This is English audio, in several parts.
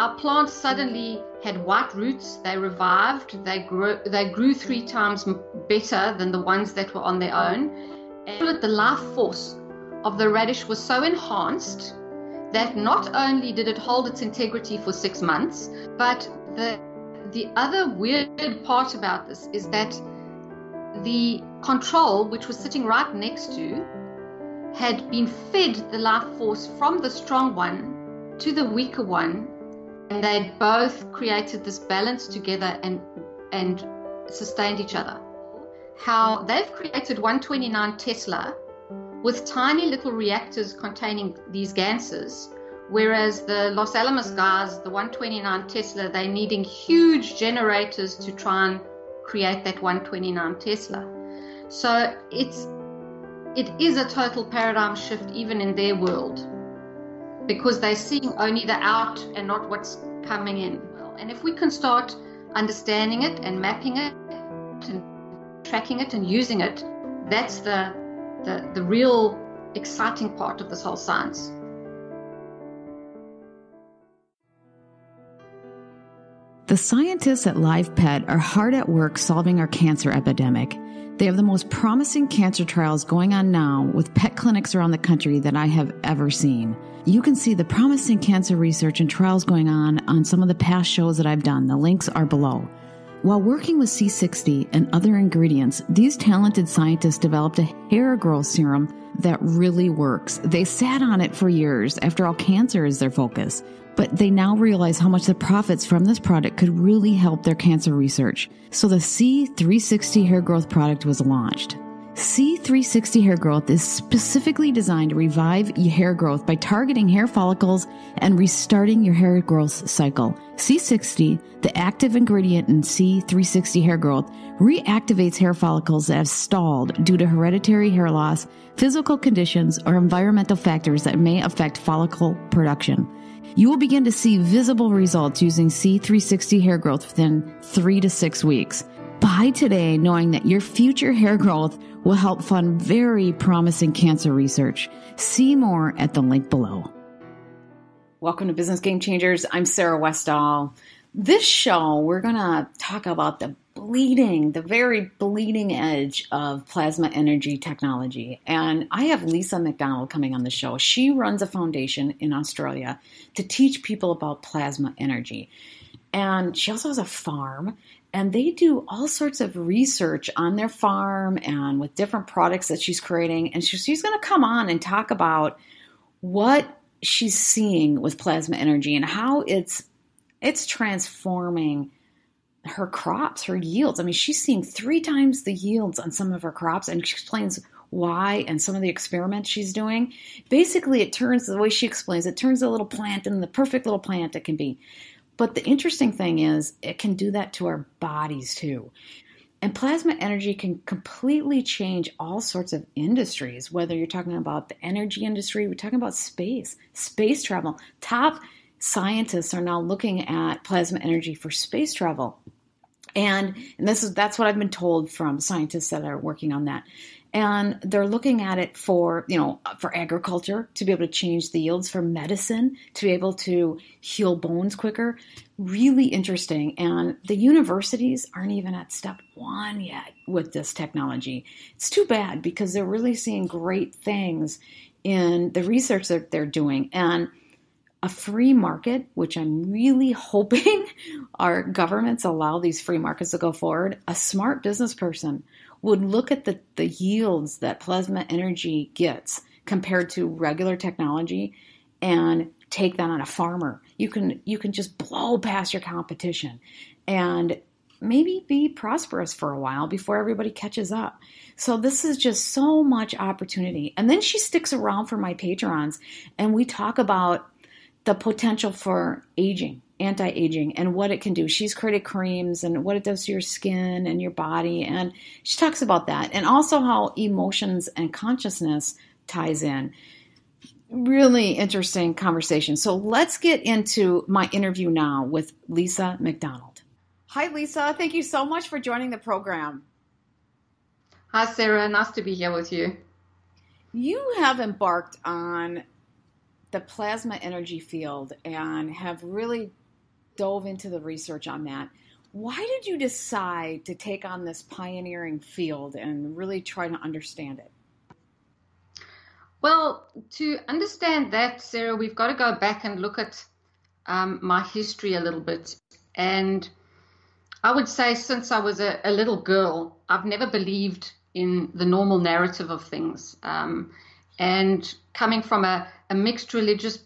our plants suddenly had white roots, they revived, they grew 3 times better than the ones that were on their own. And the life force of the radish was so enhanced that not only did it hold its integrity for 6 months, but the other weird part about this is that the control, which was sitting right next to, had been fed the life force from the strong one to the weaker one, and they both created this balance together and sustained each other. How they've created 129 Tesla with tiny little reactors containing these gases, whereas the Los Alamos guys, the 129 Tesla, they're needing huge generators to try and create that 129 Tesla. So it is a total paradigm shift even in their world, because they're seeing only the out and not what's coming in. And if we can start understanding it and mapping it and tracking it and using it, that's the real exciting part of this whole science. The scientists at LivePet are hard at work solving our cancer epidemic. They have the most promising cancer trials going on now with pet clinics around the country that I have ever seen. You can see the promising cancer research and trials going on some of the past shows that I've done. The links are below. While working with C60 and other ingredients, these talented scientists developed a hair growth serum that really works. They sat on it for years. After all, cancer is their focus. But they now realize how much the profits from this product could really help their cancer research. So the C360 hair growth product was launched. C360 hair growth is specifically designed to revive your hair growth by targeting hair follicles and restarting your hair growth cycle. C60, the active ingredient in C360 hair growth, reactivates hair follicles that have stalled due to hereditary hair loss, physical conditions, or environmental factors that may affect follicle production. You will begin to see visible results using C360 hair growth within 3 to 6 weeks. Buy today knowing that your future hair growth will help fund very promising cancer research. See more at the link below. Welcome to Business Game Changers. I'm Sarah Westall. This show, we're going to talk about the very bleeding edge of plasma energy technology. And I have Lisa MacDonald coming on the show. She runs a foundation in Australia to teach people about plasma energy. And she also has a farm, and they do all sorts of research on their farm and with different products that she's creating. And she's going to come on and talk about what she's seeing with plasma energy and how it's transforming her crops, her yields. I mean, she's seeing 3 times the yields on some of her crops, and she explains why and some of the experiments she's doing. Basically, the way she explains, it turns a little plant into the perfect little plant it can be. But the interesting thing is it can do that to our bodies too. And plasma energy can completely change all sorts of industries, whether you're talking about the energy industry, we're talking about space travel. Top scientists are now looking at plasma energy for space travel. And that's what I've been told from scientists that are working on that. And they're looking at it for agriculture, to be able to change the yields, for medicine, to be able to heal bones quicker. Really interesting. And the universities aren't even at step 1 yet with this technology. It's too bad, because they're really seeing great things in the research that they're doing. And a free market, which I'm really hoping our governments allow these free markets to go forward, a smart business person would look at the yields that plasma energy gets compared to regular technology and take that on a farmer. You can just blow past your competition and maybe be prosperous for a while before everybody catches up. So this is just so much opportunity. And then she sticks around for my Patrons, and we talk about the potential for aging, anti-aging, and what it can do. She's created creams and what it does to your skin and your body. And she talks about that. And also how emotions and consciousness ties in. Really interesting conversation. So let's get into my interview now with Lisa MacDonald. Hi, Lisa. Thank you so much for joining the program. Hi, Sarah. Nice to be here with you. You have embarked on the plasma energy field and have really dove into the research on that. Why did you decide to take on this pioneering field and really try to understand it? Well, to understand that, Sarah, we've got to go back and look at my history a little bit. And I would say since I was a little girl, I've never believed in the normal narrative of things. And coming from a mixed religious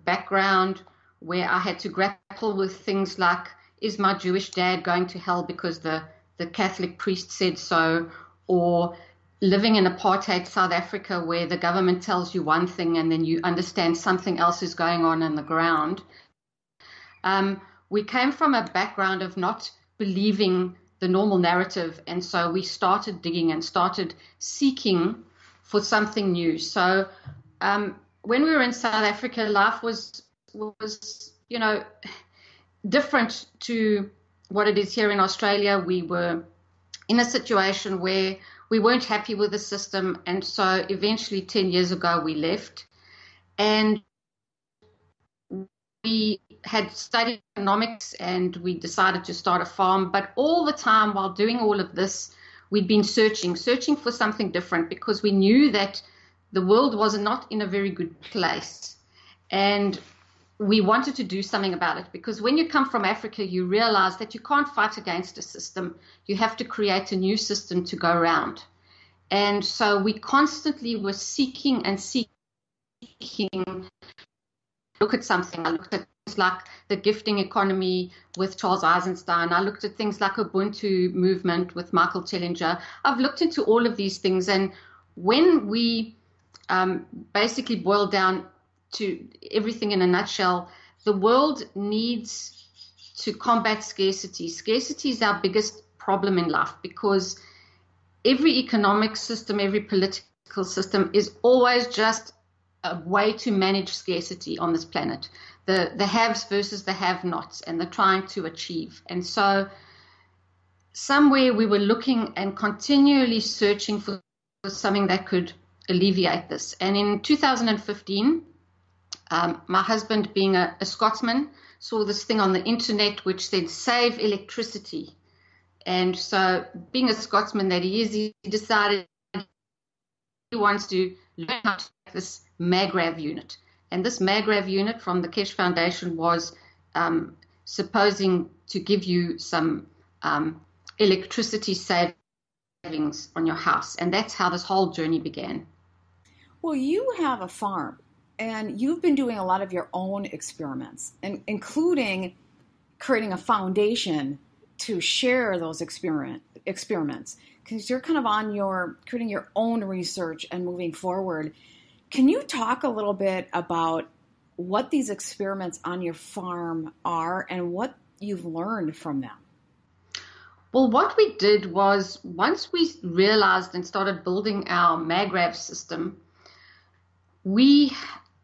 background where I had to grapple with things like, is my Jewish dad going to hell because the Catholic priest said so? Or living in apartheid South Africa where the government tells you one thing and then you understand something else is going on the ground. We came from a background of not believing the normal narrative, and so we started digging and started seeking for something new. So when we were in South Africa, life was different to what it is here in Australia. We were in a situation where we weren't happy with the system, and so eventually 10 years ago we left, and we had studied economics and we decided to start a farm. But all the time while doing all of this, we'd been searching for something different, because we knew that the world was not in a very good place, and we wanted to do something about it. Because when you come from Africa, you realize that you can't fight against a system. You have to create a new system to go around. And so we constantly were seeking. Look at something. I looked at things like the gifting economy with Charles Eisenstein. I looked at things like Ubuntu movement with Michael Tellinger. I've looked into all of these things. And when we basically boil down to everything in a nutshell, the world needs to combat scarcity. Scarcity is our biggest problem in life, because every economic system, every political system is always just a way to manage scarcity on this planet. The haves versus the have-nots, and the trying to achieve. And so somewhere we were looking and continually searching for something that could alleviate this. And in 2015, my husband, being a Scotsman, saw this thing on the internet which said save electricity. And so, being a Scotsman that he is, he decided he wants to learn how to make this MagRav unit. And this MagRav unit from the Kesh Foundation was supposing to give you some electricity savings on your house. And that's how this whole journey began. Well, you have a farm, and you've been doing a lot of your own experiments, and including creating a foundation to share those experiments, because you're kind of creating your own research and moving forward. Can you talk a little bit about what these experiments on your farm are and what you've learned from them? Well, what we did was, once we realized and started building our MagRav system, we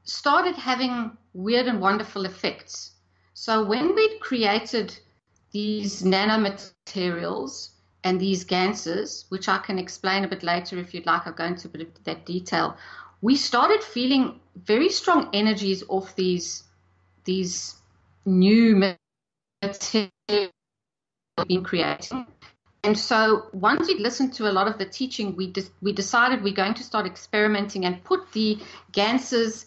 started having weird and wonderful effects. So when we'd created these nanomaterials and these ganses, which I can explain a bit later if you'd like, I'll go into a bit of that detail, we started feeling very strong energies off these new materials we've been creating. And so once we'd listened to a lot of the teaching, we decided we're going to start experimenting and put the ganses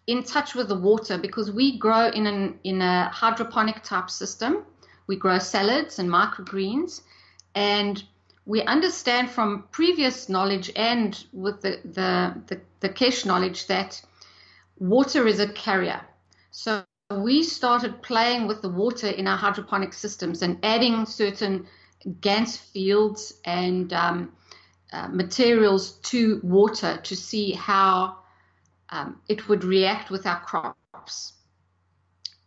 in touch with the water, because we grow in a hydroponic type system. We grow salads and microgreens, and we understand from previous knowledge and with the Kesh knowledge that water is a carrier. So we started playing with the water in our hydroponic systems and adding certain GANS fields and materials to water to see how it would react with our crops.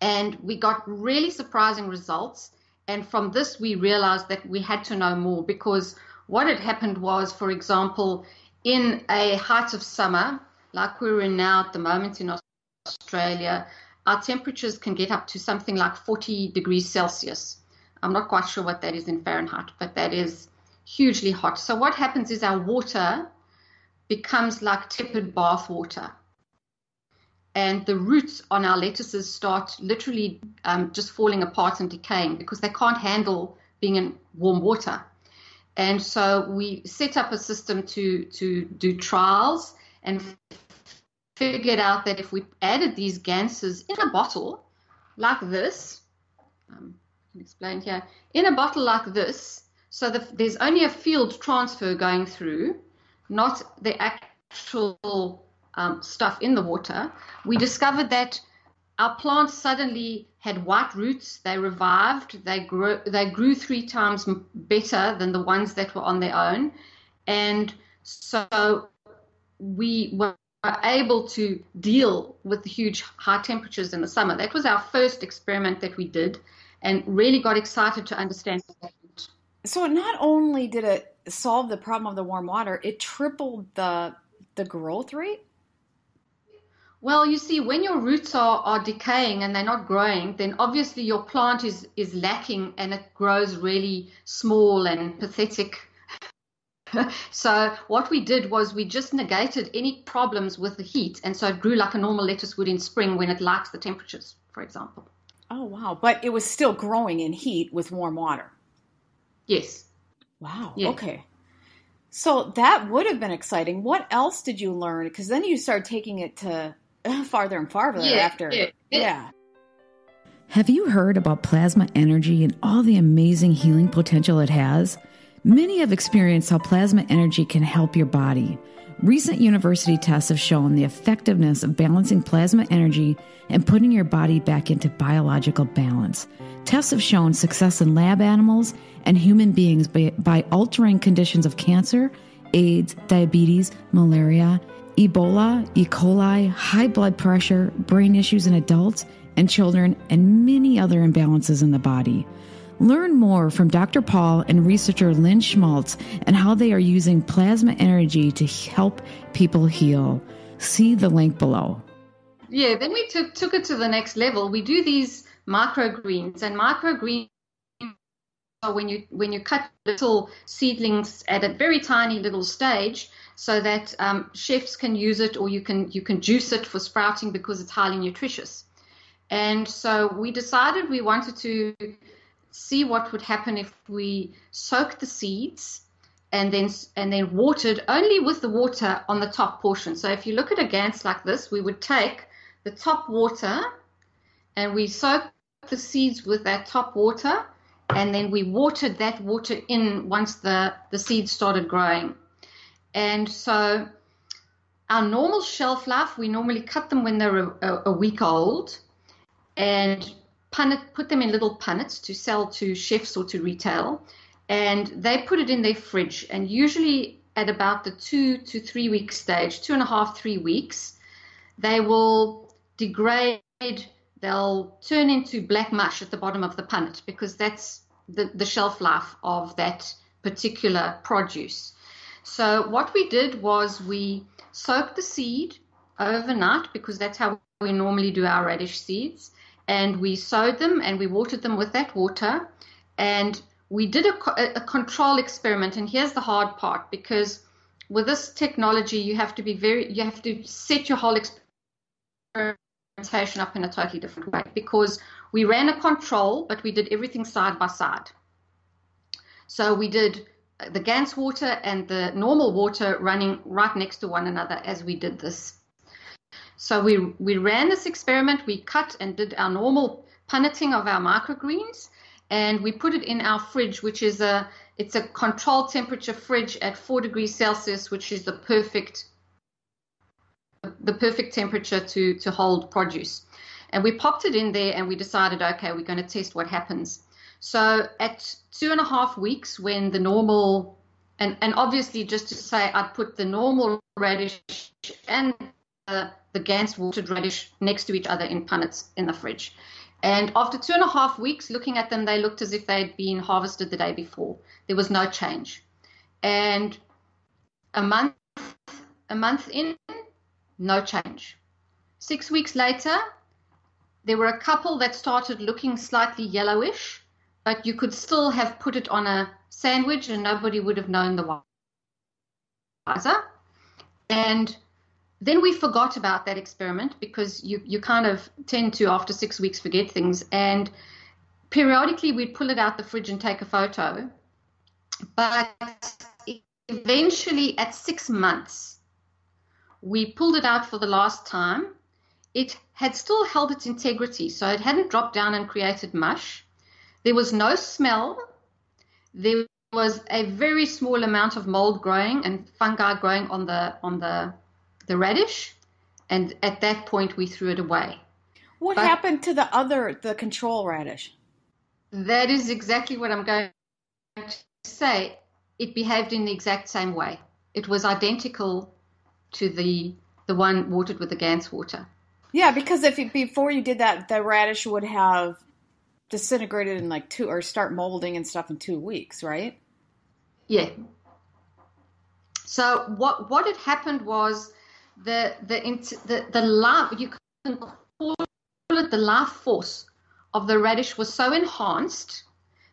And we got really surprising results. And from this, we realized that we had to know more, because what had happened was, for example, in a height of summer, like we're in now at the moment in Australia, our temperatures can get up to something like 40 degrees Celsius. I'm not quite sure what that is in Fahrenheit, but that is hugely hot. So what happens is our water becomes like tepid bath water. and the roots on our lettuces start literally just falling apart and decaying because they can't handle being in warm water. And so we set up a system to do trials and figured out that if we added these ganses in a bottle like this, I can explain here, in a bottle like this, so that there's only a field transfer going through, not the actual stuff in the water, we discovered that our plants suddenly had white roots. They revived. They grew 3 times better than the ones that were on their own. And so we were able to deal with the huge high temperatures in the summer. That was our first experiment that we did and really got excited to understand that. So not only did it solve the problem of the warm water, it tripled the growth rate? Well, you see, when your roots are decaying and they're not growing, then obviously your plant is lacking and it grows really small and pathetic. So what we did was we just negated any problems with the heat, and so it grew like a normal lettuce would in spring when it likes the temperatures, for example. Oh, wow. But it was still growing in heat with warm water. Yes. Wow. Yeah. Okay. So that would have been exciting. What else did you learn? Because then you started taking it to farther and farther after. Yeah. Have you heard about plasma energy and all the amazing healing potential it has? Many have experienced how plasma energy can help your body. Recent university tests have shown the effectiveness of balancing plasma energy and putting your body back into biological balance. Tests have shown success in lab animals and human beings by altering conditions of cancer, AIDS, diabetes, malaria, Ebola, E. coli, high blood pressure, brain issues in adults and children, and many other imbalances in the body. Learn more from Dr. Paul and researcher Lynn Schmaltz and how they are using plasma energy to help people heal. See the link below. Yeah, then we took it to the next level. We do these microgreens, and microgreens are when you cut little seedlings at a very tiny little stage, so that chefs can use it, or you can juice it for sprouting because it's highly nutritious. And so we decided we wanted to see what would happen if we soaked the seeds and then watered only with the water on the top portion. So if you look at a gans like this, we would take the top water and we soak the seeds with that top water, and then we watered that water in once the seeds started growing. And so our normal shelf life, we normally cut them when they're a week old and put them in little punnets to sell to chefs or to retail, and they put it in their fridge, and usually at about the 2 to 3 week stage, 2.5, 3 weeks, they will degrade. They'll turn into black mush at the bottom of the punnet because that's the shelf life of that particular produce. So what we did was we soaked the seed overnight because that's how we normally do our radish seeds. And we sowed them and we watered them with that water. And we did a control experiment. And here's the hard part, because with this technology, you have to set your whole experimentation up in a totally different way, because we ran a control, but we did everything side by side. So we did the Gans water and the normal water running right next to one another as we did this. So we ran this experiment, we cut and did our normal punneting of our microgreens, and we put it in our fridge, which is it's a controlled temperature fridge at 4 degrees Celsius, which is the perfect temperature to hold produce. And we popped it in there and we decided, okay, we're going to test what happens. So at 2.5 weeks, when the normal, and obviously just to say, I'd put the normal radish and the Gans watered radish next to each other in punnets in the fridge. And after 2.5 weeks, looking at them, they looked as if they'd been harvested the day before. There was no change. And a month in, no change. 6 weeks later, there were a couple that started looking slightly yellowish, but you could still have put it on a sandwich and nobody would have known the wiser. And then we forgot about that experiment because you kind of tend to, after 6 weeks, forget things. And periodically we'd pull it out the fridge and take a photo. But eventually at 6 months, we pulled it out for the last time. It had still held its integrity, so it hadn't dropped down and created mush. There was no smell. There was a very small amount of mold growing and fungi growing on the radish, and at that point we threw it away. What happened to the control radish? That is exactly what I'm going to say. It behaved in the exact same way. It was identical to the one watered with the Gans water. Yeah, because before you did that, the radish would have disintegrated in like 2, or start molding and stuff in 2 weeks, right? Yeah. So what had happened was the life, you can call it the life force of the radish, was so enhanced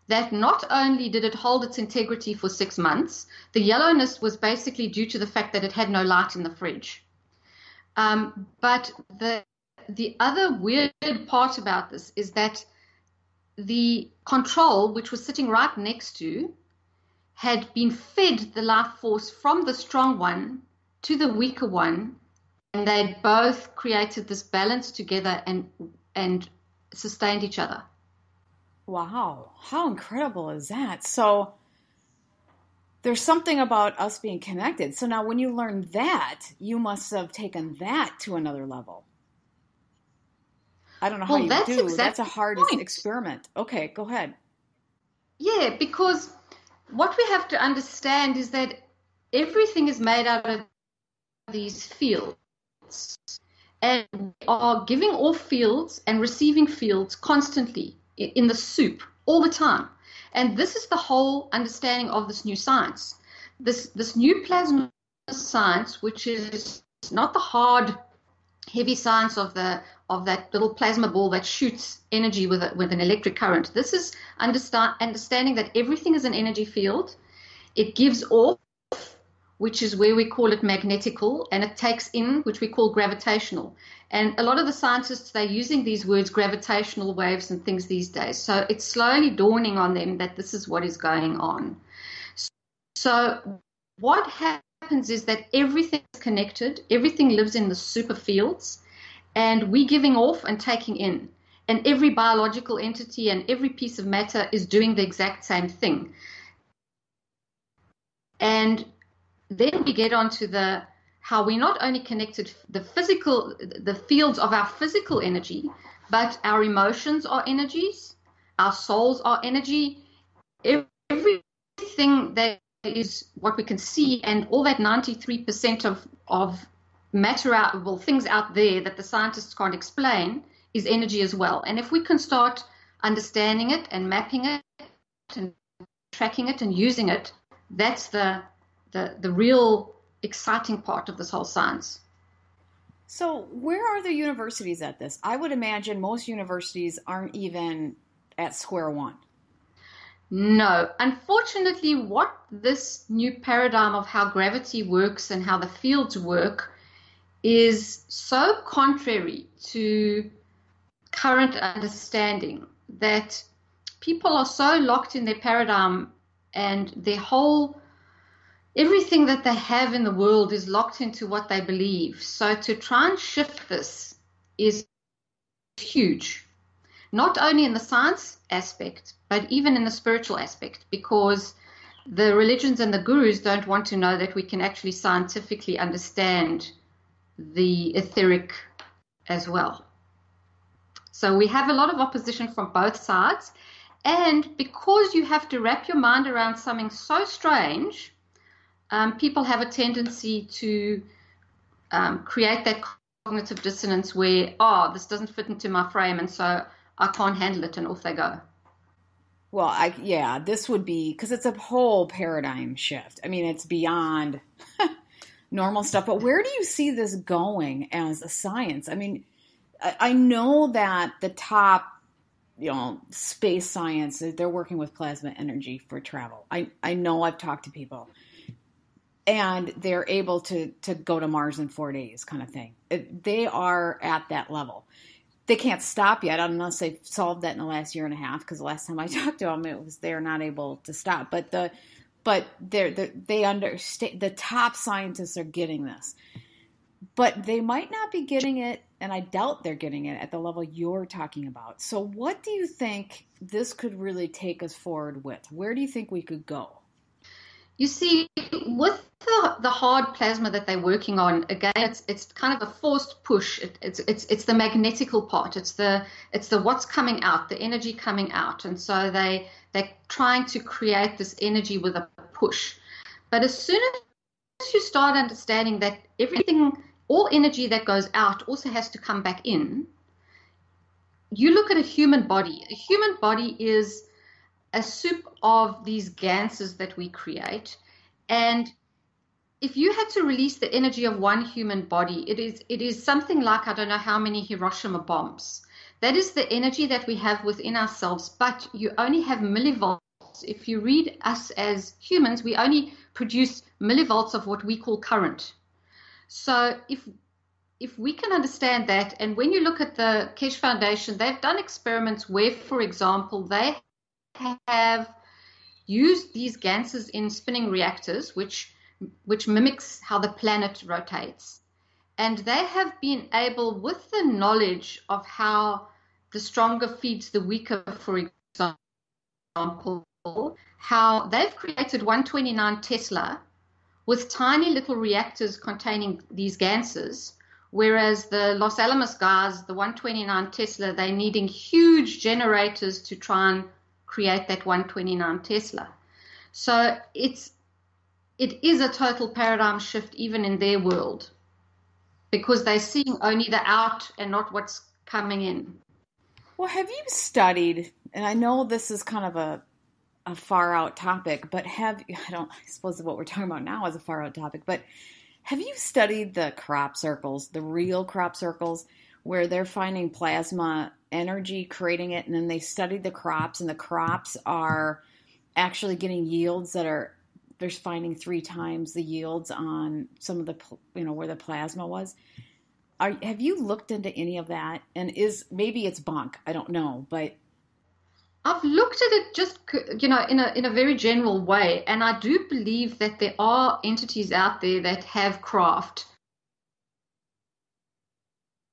that not only did it hold its integrity for 6 months, the yellowness was basically due to the fact that it had no light in the fridge. But the other weird part about this is that the control, which was sitting right next to, had been fed the life force from the strong one to the weaker one, and they'd both created this balance together and sustained each other. Wow, how incredible is that? So there's something about us being connected. So now when you learned that, you must have taken that to another level. I don't know how you do. Exactly, that's a hard experiment. Okay, go ahead. Yeah, because what we have to understand is that everything is made out of these fields, and we are giving off fields and receiving fields constantly in the soup all the time. And this is the whole understanding of this new science. This new plasma science, which is not the hard, heavy science of that little plasma ball that shoots energy with an electric current. This is understanding that everything is an energy field. It gives off, which is where we call it magnetical, and it takes in, which we call gravitational. And a lot of the scientists, they're using these words, gravitational waves and things these days. So it's slowly dawning on them that this is what is going on. So what happens is that everything is connected, everything lives in the super fields, and we're giving off and taking in. And every biological entity and every piece of matter is doing the exact same thing. And then we get onto how we not only connected the fields of our physical energy, but our emotions are energies, our souls are energy, everything that is what we can see, and all that 93% of matter things out there that the scientists can't explain is energy as well. And if we can start understanding it and mapping it and tracking it and using it, that's the real exciting part of this whole science. So where are the universities at this? I would imagine most universities aren't even at square one. No. Unfortunately, what this new paradigm of how gravity works and how the fields work is so contrary to current understanding that people are so locked in their paradigm, and their whole everything that they have in the world is locked into what they believe. So to try and shift this is huge, not only in the science aspect, but even in the spiritual aspect, because the religions and the gurus don't want to know that we can actually scientifically understand the etheric as well. So we have a lot of opposition from both sides. And because you have to wrap your mind around something so strange, people have a tendency to create that cognitive dissonance where, this doesn't fit into my frame, and so I can't handle it, and off they go. Well, this would be, because it's a whole paradigm shift. I mean, it's beyond normal stuff. But where do you see this going as a science? I mean, I know that the top, space science, they're working with plasma energy for travel. I know, I've talked to people. and they're able to go to Mars in 4 days kind of thing. They are at that level. They can't stop yet unless they've solved that in the last year and a half, because the last time I talked to them, they're not able to stop. But they understand, the top scientists are getting this. But they might not be getting it, and I doubt they're getting it at the level you're talking about. So what do you think this could really take us forward with? Where do you think we could go? You see, with the hard plasma that they're working on, again, it's kind of a forced push. It's the magnetical part. It's the what's coming out, the energy coming out, and so they're trying to create this energy with a push. But as soon as you start understanding that all energy that goes out also has to come back in, you look at a human body. A human body is a soup of these ganses that we create. And if you had to release the energy of one human body, it is something like, I don't know how many Hiroshima bombs. That is the energy that we have within ourselves, but you only have millivolts. If you read us as humans, we only produce millivolts of what we call current. So if we can understand that, and when you look at the Keshe Foundation, they've done experiments where, for example, they have used these ganses in spinning reactors, which mimics how the planet rotates. And they have been able, with the knowledge of how the stronger feeds the weaker, for example, how they've created 129 Tesla with tiny little reactors containing these ganses, whereas the Los Alamos guys, the 129 Tesla, they're needing huge generators to try and create that 129 Tesla. So it is a total paradigm shift even in their world, because they're seeing only the out and not what's coming in. Well, have you studied, and I know this is kind of a far out topic, but I suppose what we're talking about now is a far out topic, but have you studied the crop circles, the real crop circles, where they're finding plasma energy, creating it, and then they studied the crops, and the crops are actually getting yields they're finding 3 times the yields on some of the, where the plasma was. Have you looked into any of that? And maybe it's bunk, I don't know, but I've looked at it just, in a very general way, and I do believe that there are entities out there that have craft.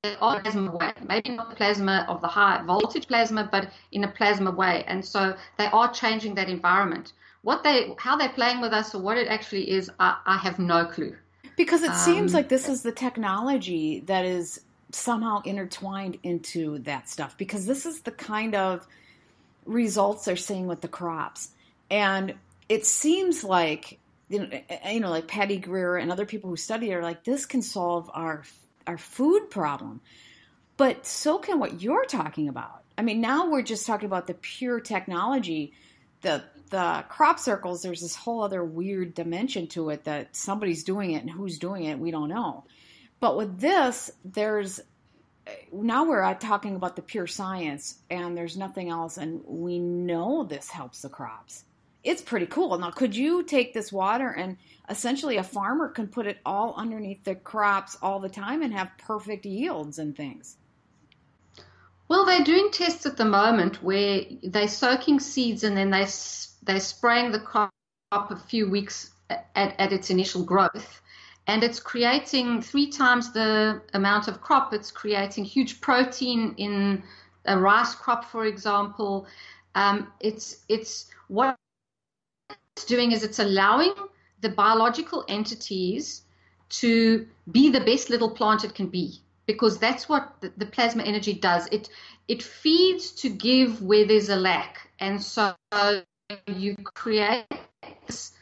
Plasma way, maybe not the plasma of the high voltage plasma, but in a plasma way, and so they are changing that environment. How they're playing with us, or what it actually is, I have no clue. Because it seems like this is the technology that is somehow intertwined into that stuff, because this is the kind of results they're seeing with the crops. And it seems like, like Patty Greer and other people who study it are like, this can solve our food problem. But so can what you're talking about. I mean, now we're just talking about the pure technology. The crop circles, there's this whole other weird dimension to it that somebody's doing it, and who's doing it, we don't know. But with this, now we're talking about the pure science, and there's nothing else, and we know this helps the crops. It's pretty cool. Now, could you take this water, and essentially a farmer can put it all underneath the crops all the time and have perfect yields and things? Well, they're doing tests at the moment where they're soaking seeds, and then they're spraying the crop a few weeks at its initial growth. And it's creating 3 times the amount of crop. It's creating huge protein in a rice crop, for example. It's what it's doing is it's allowing the biological entities to be the best little plant it can be, because that's what the plasma energy does. It feeds to give where there's a lack, and so you create this.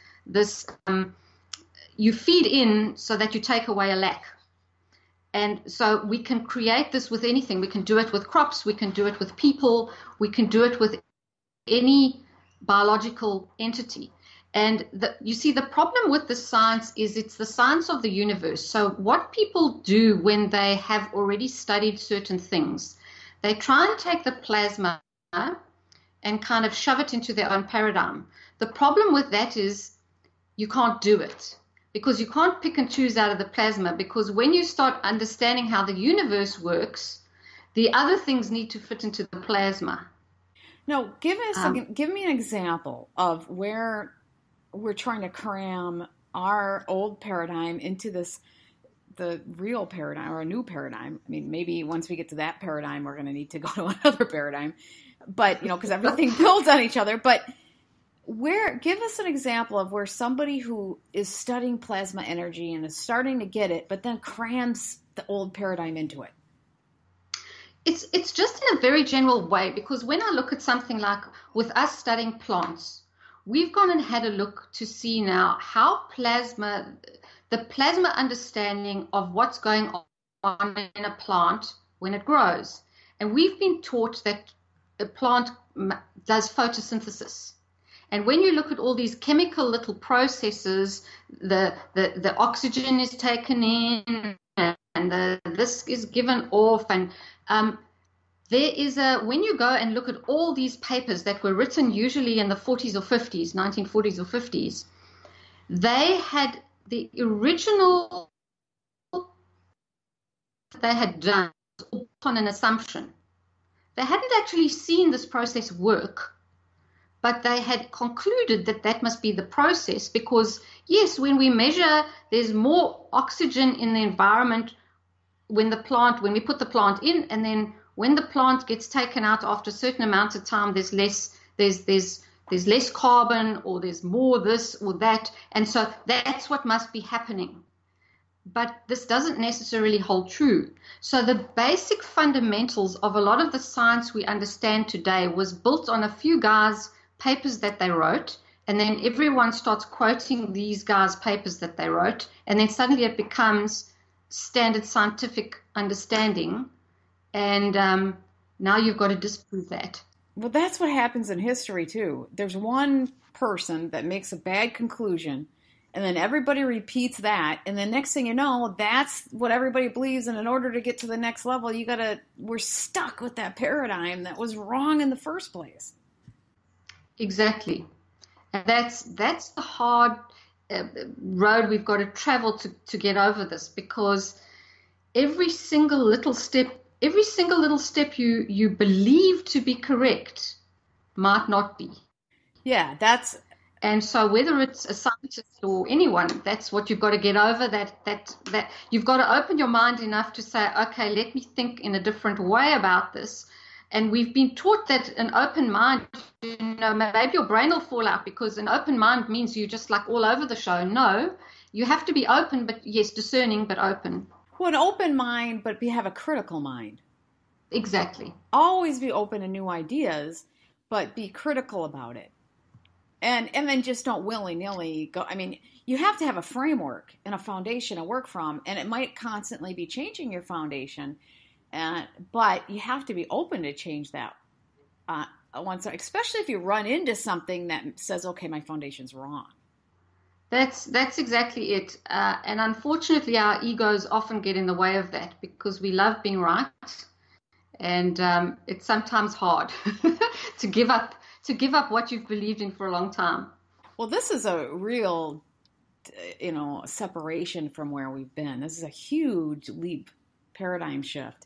You feed in so that you take away a lack. And so we can create this with anything. We can do it with crops. We can do it with people. We can do it with any biological entity. And you see, the problem with the science is it's the science of the universe. So what people do when they have already studied certain things, they try and take the plasma and kind of shove it into their own paradigm. The problem with that is you can't do it. because you can't pick and choose out of the plasma, because when you start understanding how the universe works, the other things need to fit into the plasma. Now, give me an example of where we're trying to cram our old paradigm into the real paradigm or a new paradigm. I mean, maybe once we get to that paradigm, we're going to need to go to another paradigm, but because everything builds on each other. But give us an example of where somebody who is studying plasma energy and is starting to get it, but then crams the old paradigm into it. It's just in a very general way, because when I look at something like with us studying plants, we've gone and had a look to see now how the plasma understanding of what's going on in a plant when it grows. And we've been taught that a plant does photosynthesis. And when you look at all these chemical little processes, the oxygen is taken in and this is given off. And when you go and look at all these papers that were written usually in the 40s or 50s, 1940s or 50s, they had the original they had done on an assumption. They hadn't actually seen this process work, but they had concluded that that must be the process because, yes, when we measure, there's more oxygen in the environment when we put the plant in, and then when the plant gets taken out after a certain amount of time, there's less carbon, or there's more this or that, and so that's what must be happening. But this doesn't necessarily hold true. So the basic fundamentals of a lot of the science we understand today was built on a few guys' papers that they wrote, and then everyone starts quoting these guys' papers that they wrote, and then suddenly it becomes standard scientific understanding, and now you've got to disprove that. Well, that's what happens in history too. There's one person that makes a bad conclusion, and then everybody repeats that, and then next thing you know, that's what everybody believes, and in order to get to the next level, we're stuck with that paradigm that was wrong in the first place. Exactly. And that's the hard road we've got to travel to get over this, because every single little step you believe to be correct might not be. Yeah, and so whether it's a scientist or anyone, that's what you've got to get over, that you've got to open your mind enough to say, okay, let me think in a different way about this. And we've been taught that an open mind, maybe your brain will fall out, because an open mind means you're just like all over the show. No, you have to be open, but yes, discerning, but open. Well, an open mind, but have a critical mind. Exactly. Always be open to new ideas, but be critical about it. And then just don't willy-nilly go. I mean, you have to have a framework and a foundation to work from, and it might constantly be changing your foundation. But you have to be open to change that once, especially if you run into something that says, okay, my foundation's wrong. That's exactly it. And unfortunately, our egos often get in the way of that, because we love being right. And it's sometimes hard to give up what you've believed in for a long time. Well, this is a real, separation from where we've been. This is a huge leap, paradigm shift.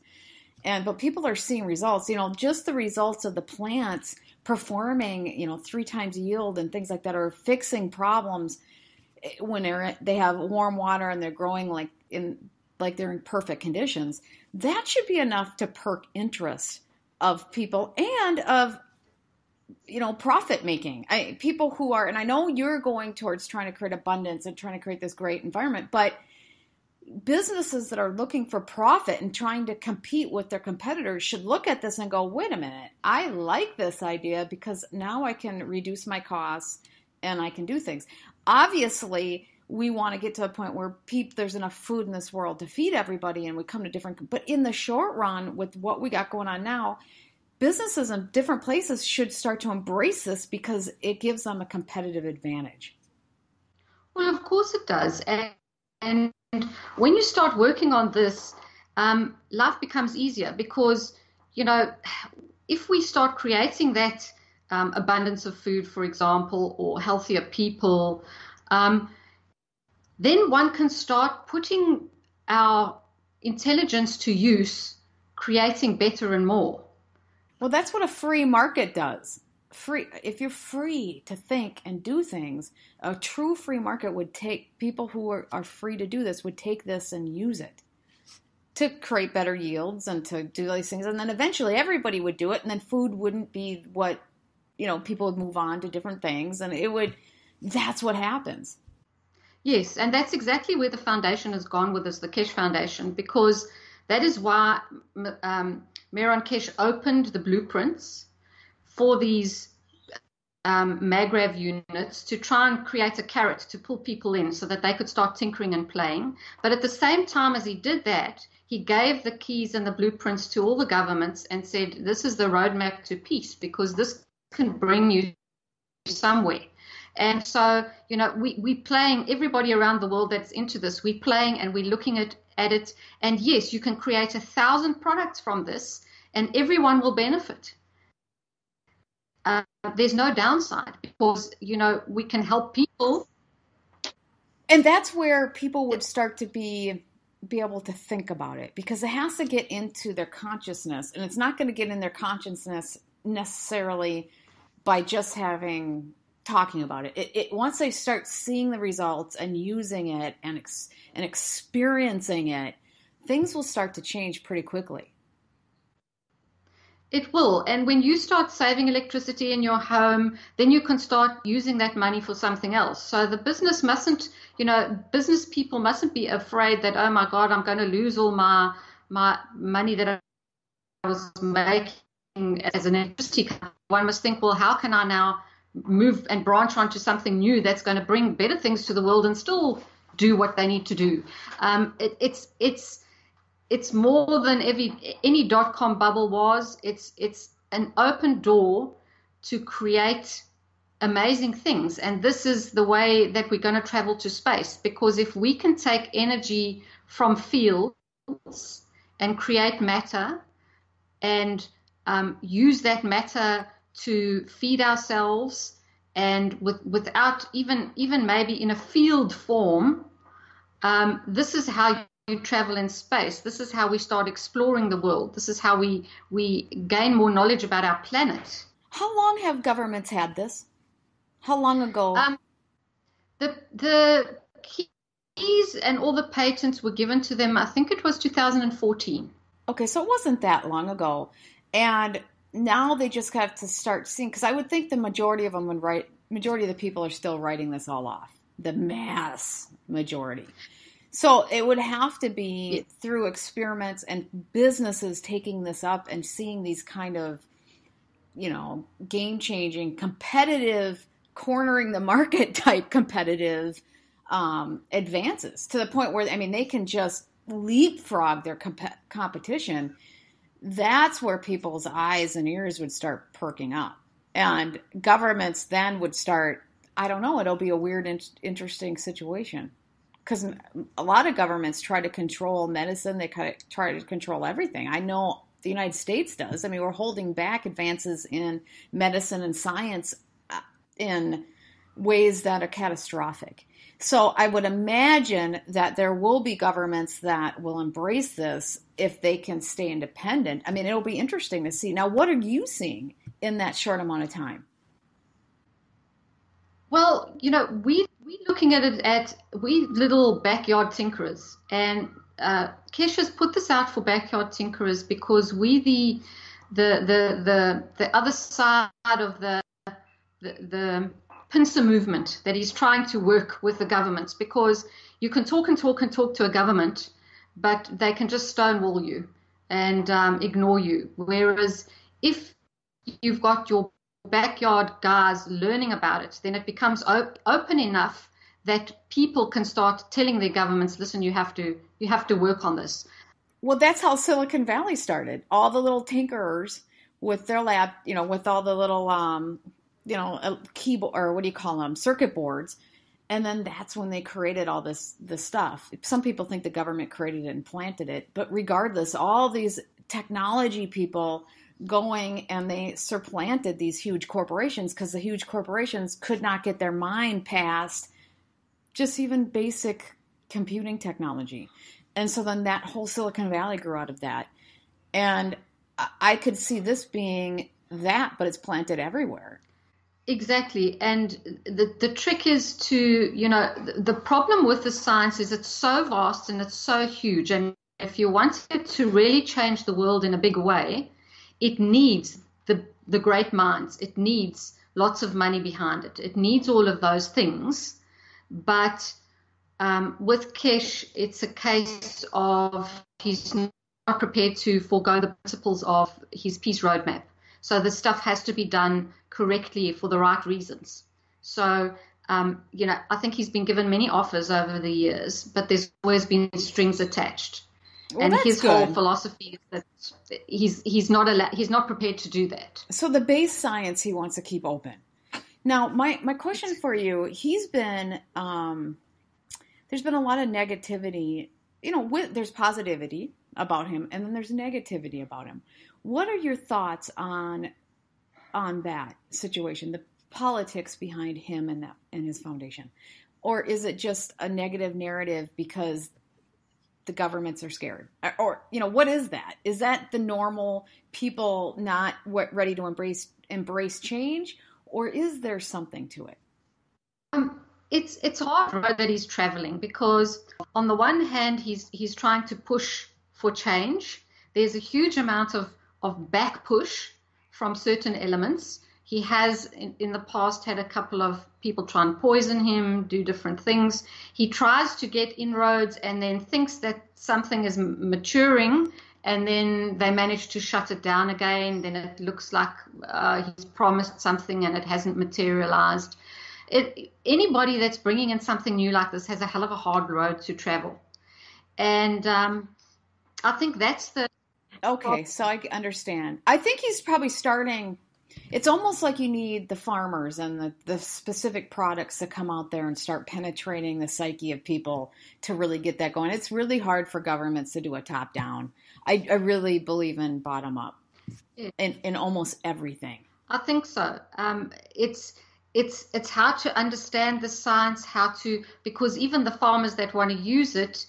But people are seeing results, just the results of the plants performing, 3 times yield and things like that, are fixing problems when they have warm water and they're growing like they're in perfect conditions. That should be enough to perk interest of people and of, profit making. People who are, and I know you're going towards trying to create abundance and trying to create this great environment, but businesses that are looking for profit and trying to compete with their competitors should look at this and go, wait a minute, I like this idea because now I can reduce my costs and I can do things. Obviously, we want to get to a point where there's enough food in this world to feed everybody, and we come to different, but in the short run, with what we got going on now, businesses in different places should start to embrace this because it gives them a competitive advantage. Well, of course it does. And when you start working on this, life becomes easier, because, if we start creating that abundance of food, for example, or healthier people, then one can start putting our intelligence to use, creating better and more. Well, that's what a free market does. If you're free to think and do things, a true free market would take people who are free to do this would take this and use it to create better yields and to do these things. And then eventually everybody would do it. And then food wouldn't be what, people would move on to different things. And that's what happens. Yes, and that's exactly where the foundation has gone with this, the Kesh Foundation, because that is why Meron Kesh opened the blueprints for these MagRav units to try and create a carrot to pull people in so that they could start tinkering and playing. But at the same time as he did that, he gave the keys and the blueprints to all the governments and said, this is the roadmap to peace, because this can bring you somewhere. And so, we're playing, everybody around the world that's into this, we're playing and we're looking at it. And yes, you can create 1,000 products from this and everyone will benefit. There's no downside because, we can help people. And that's where people would start to be able to think about it, because it has to get into their consciousness, and it's not going to get in their consciousness necessarily by just talking about it. Once they start seeing the results and using it and experiencing it, things will start to change pretty quickly. It will. And when you start saving electricity in your home, then you can start using that money for something else. So the business business people mustn't be afraid that, oh my God, I'm going to lose all my money that I was making as an electricity company. One must think, well, how can I now move and branch onto something new that's going to bring better things to the world and still do what they need to do? It's more than any dot-com bubble was. It's an open door to create amazing things. And this is the way that we're going to travel to space, because if we can take energy from fields and create matter and use that matter to feed ourselves, and without even maybe in a field form, this is how you travel in space. This is how we start exploring the world. This is how we gain more knowledge about our planet. How long have governments had this? How long ago? The keys and all the patents were given to them, I think it was 2014. Okay, so it wasn't that long ago. And now they just have to start seeing, because I would think the majority of the people are still writing this all off. The mass majority. So it would have to be through experiments and businesses taking this up and seeing these kind of, game-changing, competitive, cornering the market type competitive advances to the point where, they can just leapfrog their competition. That's where people's eyes and ears would start perking up. And governments then would start, I don't know, it'll be a weird, interesting situation. Because a lot of governments try to control medicine. They try to control everything. I know the United States does. We're holding back advances in medicine and science in ways that are catastrophic. So I would imagine that there will be governments that will embrace this if they can stay independent. It'll be interesting to see. Now, what are you seeing in that short amount of time? Well, we're looking at it we little backyard tinkerers, and Kesh has put this out for backyard tinkerers because we the other side of the pincer movement that he's trying to work with the governments, because you can talk and talk and talk to a government, but they can just stonewall you and ignore you. Whereas if you've got your backyard guys learning about it, then it becomes open enough that people can start telling their governments, listen, you have to work on this. Well, that's how Silicon Valley started. All the little tinkerers with their lab, with all the little, keyboard, or what do you call them, circuit boards. And then that's when they created all this stuff. Some people think the government created it and planted it. But regardless, all these technology people going and they supplanted these huge corporations because the huge corporations could not get their mind past just even basic computing technology. And so then that whole Silicon Valley grew out of that. And I could see this being that, but it's planted everywhere. Exactly. And the trick is to, the problem with the science is it's so vast and it's so huge. And if you want it to really change the world in a big way, it needs the great minds. It needs lots of money behind it. It needs all of those things. But with Kesh, it's a case of he's not prepared to forego the principles of his peace roadmap. So the stuff has to be done correctly for the right reasons. So, I think he's been given many offers over the years, but there's always been strings attached. Well, and his good. whole philosophy is that he's not prepared to do that. So the base science he wants to keep open. Now, my question for you, he's been there's been a lot of negativity. There's positivity about him, and then there's negativity about him. What are your thoughts on that situation, the politics behind him and his foundation? Or is it just a negative narrative because the governments are scared? Or, what is that? Is that the normal people not ready to embrace change? Or is there something to it? It's hard that he's traveling because on the one hand, he's trying to push for change. There's a huge amount of back push from certain elements. He has in the past had a couple of people try and poison him, do different things. He tries to get inroads and then thinks that something is maturing, and then they manage to shut it down again. Then it looks like he's promised something and it hasn't materialized. Anybody that's bringing in something new like this has a hell of a hard road to travel. And I think that's the... Okay, so I understand. I think he's probably starting... It's almost like you need the farmers and the specific products to come out there and start penetrating the psyche of people to really get that going. It's really hard for governments to do a top-down. I really believe in bottom-up in almost everything. I think so. It's how to understand the science, because even the farmers that want to use it,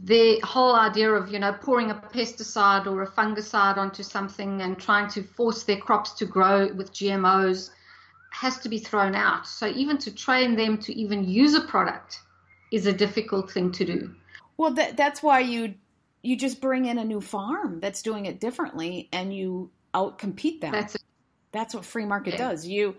the whole idea of, pouring a pesticide or a fungicide onto something and trying to force their crops to grow with GMOs has to be thrown out. So even to train them to even use a product is a difficult thing to do. Well, that's why you just bring in a new farm that's doing it differently and you outcompete them. That's what free market does. You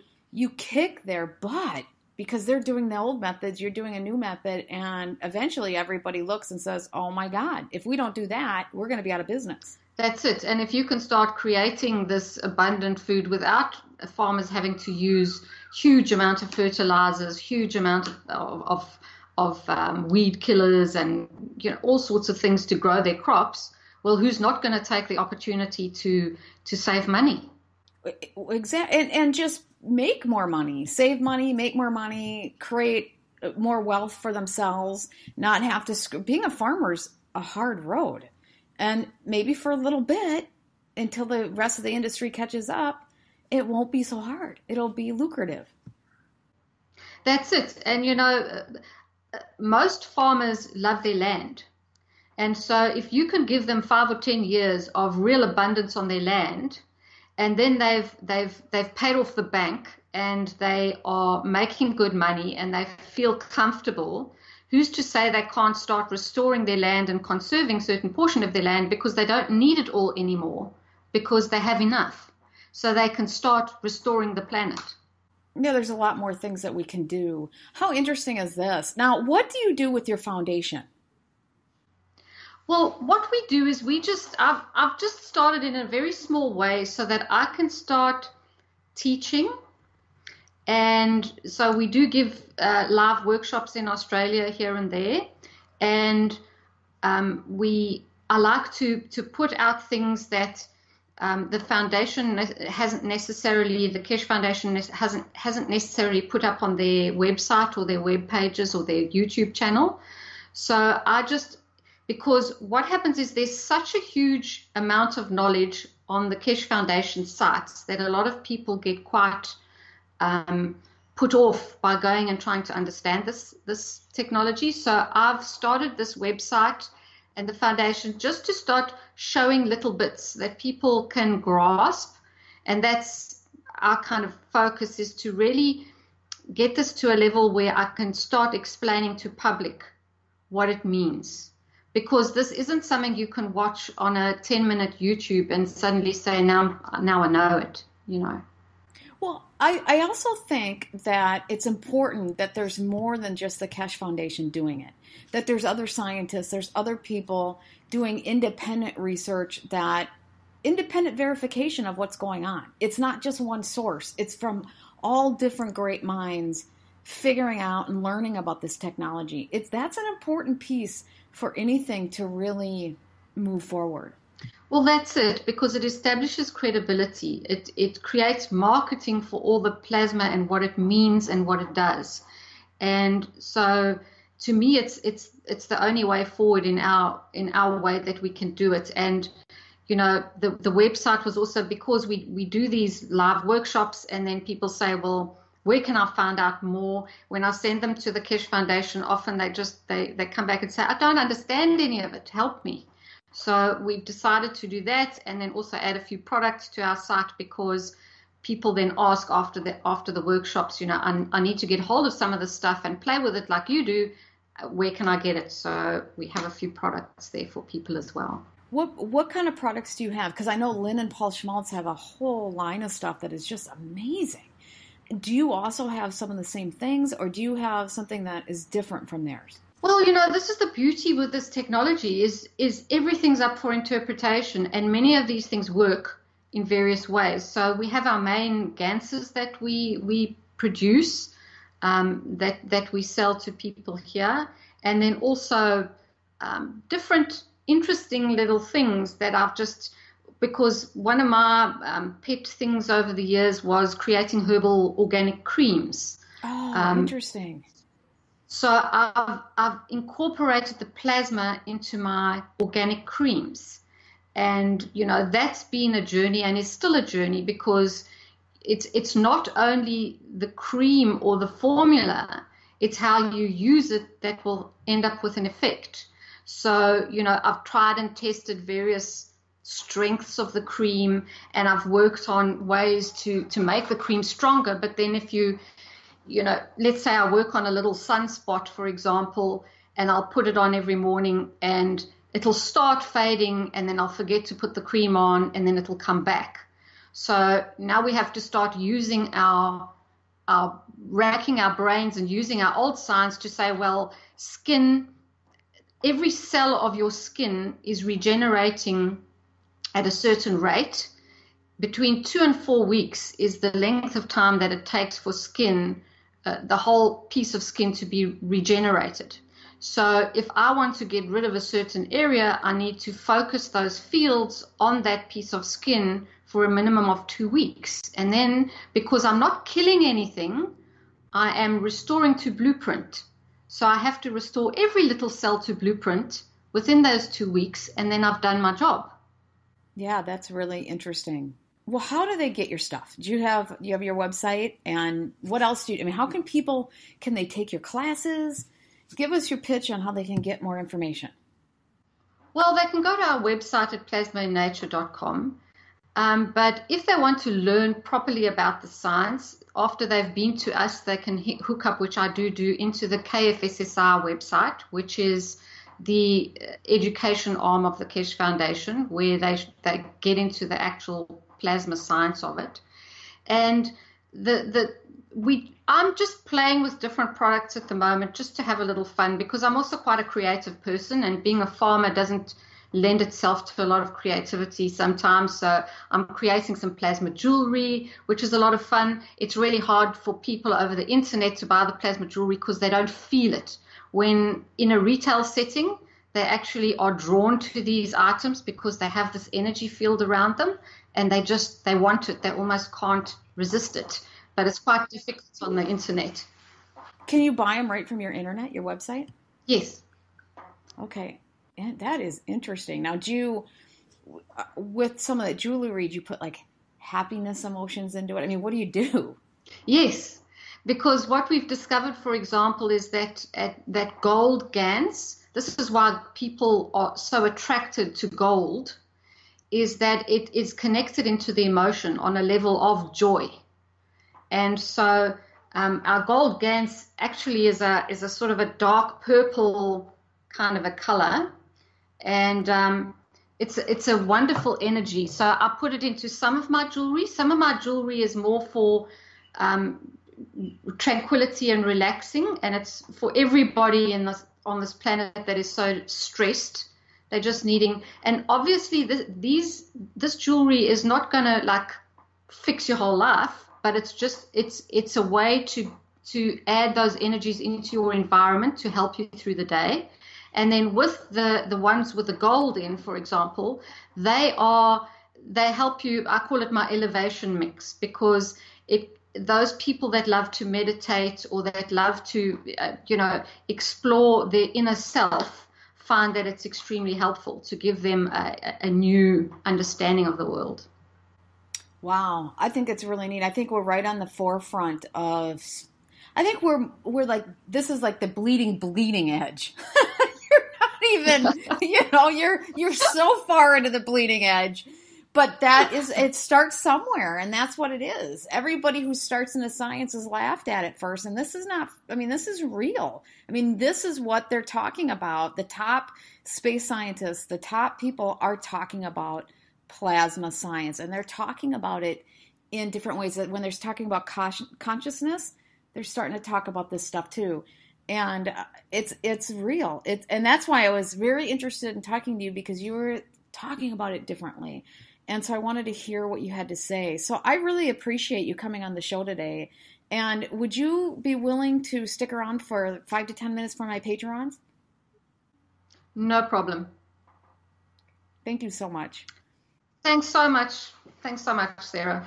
kick their butt. Because they're doing the old methods, you're doing a new method, and eventually everybody looks and says, oh my God, if we don't do that, we're going to be out of business. That's it. And if you can start creating this abundant food without farmers having to use huge amount of fertilizers, huge amount of weed killers and all sorts of things to grow their crops, well, who's not going to take the opportunity to save money? Exactly. And just make more money, save money, make more money, create more wealth for themselves, not have to... Being a farmer's a hard road. And maybe for a little bit, until the rest of the industry catches up, it won't be so hard. It'll be lucrative. That's it. And, most farmers love their land. And so if you can give them 5 or 10 years of real abundance on their land, and then they've paid off the bank and they are making good money and they feel comfortable, who's to say they can't start restoring their land and conserving certain portion of their land because they don't need it all anymore because they have enough. So they can start restoring the planet. Yeah, there's a lot more things that we can do. How interesting is this? Now, what do you do with your foundation? Well, what we do is I've just started in a very small way so that I can start teaching. And so we do give live workshops in Australia here and there. And I like to put out things that the foundation hasn't necessarily, the Kesh Foundation hasn't necessarily put up on their website or their web pages or their YouTube channel. So because what happens is there's such a huge amount of knowledge on the Kesh Foundation sites that a lot of people get quite put off by going and trying to understand this technology. So I've started this website and the foundation just to start showing little bits that people can grasp, and that's our kind of focus, is to really get this to a level where I can start explaining to public what it means. Because this isn't something you can watch on a 10-minute YouTube and suddenly say, now I know it, you know. Well, I also think that it's important that there's more than just the Keshe Foundation doing it, that there's other scientists, there's other people doing independent research, that independent verification of what's going on. It's not just one source. It's from all different great minds figuring out and learning about this technology. That's an important piece for anything to really move forward. Well, that's it, because it establishes credibility. It creates marketing for all the plasma and what it means and what it does. And so to me, it's the only way forward in our way that we can do it. And you know, the website was also because we do these live workshops, and then people say, well, where can I find out more? When I send them to the Keshe Foundation, often they come back and say, I don't understand any of it. Help me. So we've decided to do that, and then also add a few products to our site, because people then ask after the workshops, you know, I need to get hold of some of the stuff and play with it like you do. Where can I get it? So we have a few products there for people as well. What kind of products do you have? Because I know Lynn and Paul Schmaltz have a whole line of stuff that is just amazing. Do you also have some of the same things, or do you have something that is different from theirs? Well, you know, this is the beauty with this technology is everything's up for interpretation, and many of these things work in various ways. So we have our main ganses that we produce, that we sell to people here, and then also different interesting little things that I've just, because one of my pet things over the years was creating herbal organic creams. Oh, interesting. So I've incorporated the plasma into my organic creams. And, you know, that's been a journey and is still a journey, because it's not only the cream or the formula, it's how you use it that will end up with an effect. So, you know, I've tried and tested various strengths of the cream, and I've worked on ways to make the cream stronger. But then if you know, let's say I work on a little sunspot, for example, and I'll put it on every morning and it'll start fading, and then I'll forget to put the cream on, and then it'll come back. So now we have to start using racking our brains and using our old science to say, well, every cell of your skin is regenerating at a certain rate. Between 2 and 4 weeks is the length of time that it takes for skin, the whole piece of skin, to be regenerated. So if I want to get rid of a certain area, I need to focus those fields on that piece of skin for a minimum of 2 weeks. And then, because I'm not killing anything, I am restoring to blueprint. So I have to restore every little cell to blueprint within those 2 weeks, and then I've done my job. Yeah, that's really interesting. Well, how do they get your stuff? Do you have your website, and what else how can they take your classes? Give us your pitch on how they can get more information. Well, they can go to our website at plasmainnature.com. But if they want to learn properly about the science, after they've been to us, they can hook up, which I do, into the KFSSI website, which is the education arm of the Keshe Foundation, where they get into the actual plasma science of it. And I'm just playing with different products at the moment, just to have a little fun, because I'm also quite a creative person, and being a farmer doesn't lend itself to a lot of creativity sometimes. So I'm creating some plasma jewelry, which is a lot of fun. It's really hard for people over the internet to buy the plasma jewelry because they don't feel it. When in a retail setting, they actually are drawn to these items because they have this energy field around them, and they want it. They almost can't resist it. But it's quite difficult on the internet. Can you buy them right from your internet, your website? Yes. Okay. And that is interesting. Now, with some of the jewelry, do you put like happiness emotions into it? I mean, what do you do? Yes. Because what we've discovered, for example, is that that gold GANs, this is why people are so attracted to gold, is that it is connected into the emotion on a level of joy. And so our gold GANs actually is a sort of a dark purple kind of a color, and it's a wonderful energy. So I put it into some of my jewelry. Some of my jewelry is more for tranquility and relaxing, and it's for everybody on this planet that is so stressed. They're just needing, and obviously this jewelry is not going to like fix your whole life, but it's a way to add those energies into your environment to help you through the day. And then with the ones with the gold in, for example, they help you. I call it my elevation mix, because those people that love to meditate or that love to explore their inner self find that it's extremely helpful to give them a new understanding of the world. Wow, I think it's really neat. I think we're right on the forefront of. I think we're like, this is like the bleeding edge. You're not even, you're so far into the bleeding edge. But it starts somewhere, and that's what it is. Everybody who starts in the science is laughed at at first, and this is not, this is real. This is what they're talking about. The top space scientists, the top people are talking about plasma science, and they're talking about it in different ways. That when they're talking about consciousness, they're starting to talk about this stuff too. And it's real. And that's why I was very interested in talking to you, because you were talking about it differently. And so I wanted to hear what you had to say. So I really appreciate you coming on the show today. And would you be willing to stick around for 5 to 10 minutes for my Patreons? No problem. Thank you so much. Thanks so much. Thanks so much, Sarah.